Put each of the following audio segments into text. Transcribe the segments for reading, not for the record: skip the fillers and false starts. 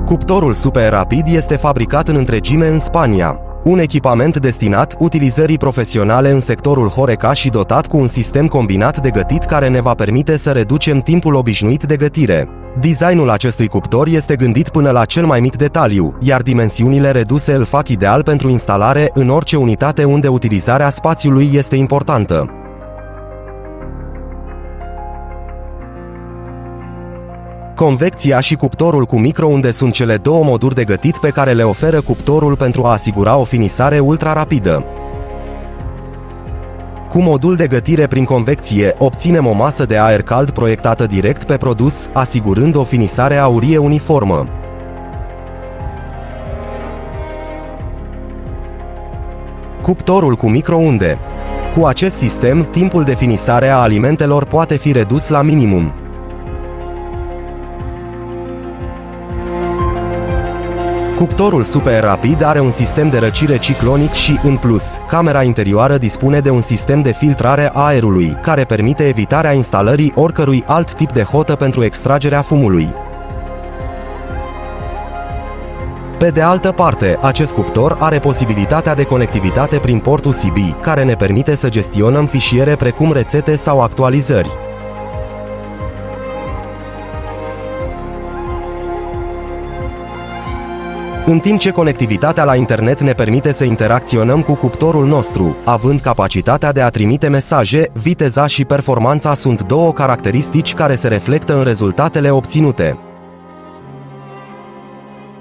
Cuptorul super rapid este fabricat în întregime în Spania. Un echipament destinat utilizării profesionale în sectorul Horeca și dotat cu un sistem combinat de gătit care ne va permite să reducem timpul obișnuit de gătire. Designul acestui cuptor este gândit până la cel mai mic detaliu, iar dimensiunile reduse îl fac ideal pentru instalare în orice unitate unde utilizarea spațiului este importantă. Convecția și cuptorul cu microunde sunt cele două moduri de gătit pe care le oferă cuptorul pentru a asigura o finisare ultra-rapidă. Cu modul de gătire prin convecție, obținem o masă de aer cald proiectată direct pe produs, asigurând o finisare aurie uniformă. Cuptorul cu microunde. Cu acest sistem, timpul de finisare a alimentelor poate fi redus la minimum. Cuptorul super rapid are un sistem de răcire ciclonic și, în plus, camera interioară dispune de un sistem de filtrare a aerului, care permite evitarea instalării oricărui alt tip de hotă pentru extragerea fumului. Pe de altă parte, acest cuptor are posibilitatea de conectivitate prin port USB, care ne permite să gestionăm fișiere precum rețete sau actualizări. În timp ce conectivitatea la internet ne permite să interacționăm cu cuptorul nostru, având capacitatea de a trimite mesaje, viteza și performanța sunt două caracteristici care se reflectă în rezultatele obținute.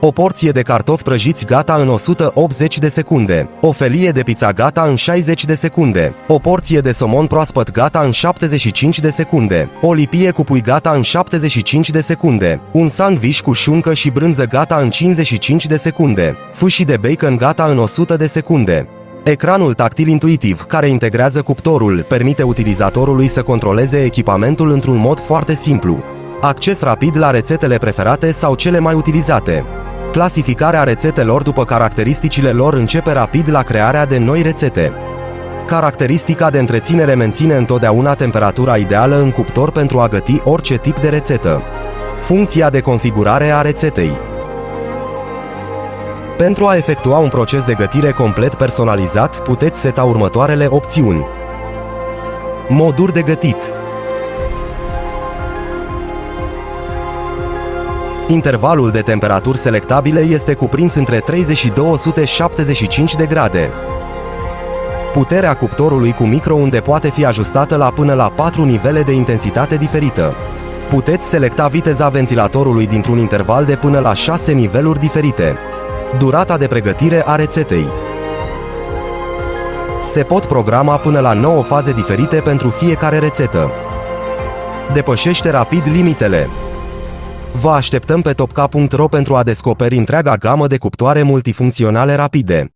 O porție de cartofi prăjiți gata în 180 de secunde, o felie de pizza gata în 60 de secunde, o porție de somon proaspăt gata în 75 de secunde, o lipie cu pui gata în 75 de secunde, un sandwich cu șuncă și brânză gata în 55 de secunde, fâșii de bacon gata în 100 de secunde. Ecranul tactil intuitiv, care integrează cuptorul, permite utilizatorului să controleze echipamentul într-un mod foarte simplu. Acces rapid la rețetele preferate sau cele mai utilizate. Clasificarea rețetelor după caracteristicile lor începe rapid la crearea de noi rețete. Caracteristica de întreținere menține întotdeauna temperatura ideală în cuptor pentru a găti orice tip de rețetă. Funcția de configurare a rețetei. Pentru a efectua un proces de gătire complet personalizat, puteți seta următoarele opțiuni. Moduri de gătit. Intervalul de temperaturi selectabile este cuprins între 30 și 275 de grade. Puterea cuptorului cu microunde poate fi ajustată la până la 4 nivele de intensitate diferită. Puteți selecta viteza ventilatorului dintr-un interval de până la 6 niveluri diferite. Durata de pregătire a rețetei. Se pot programa până la 9 faze diferite pentru fiecare rețetă. Depășește rapid limitele. Vă așteptăm pe topca.ro pentru a descoperi întreaga gamă de cuptoare multifuncționale rapide.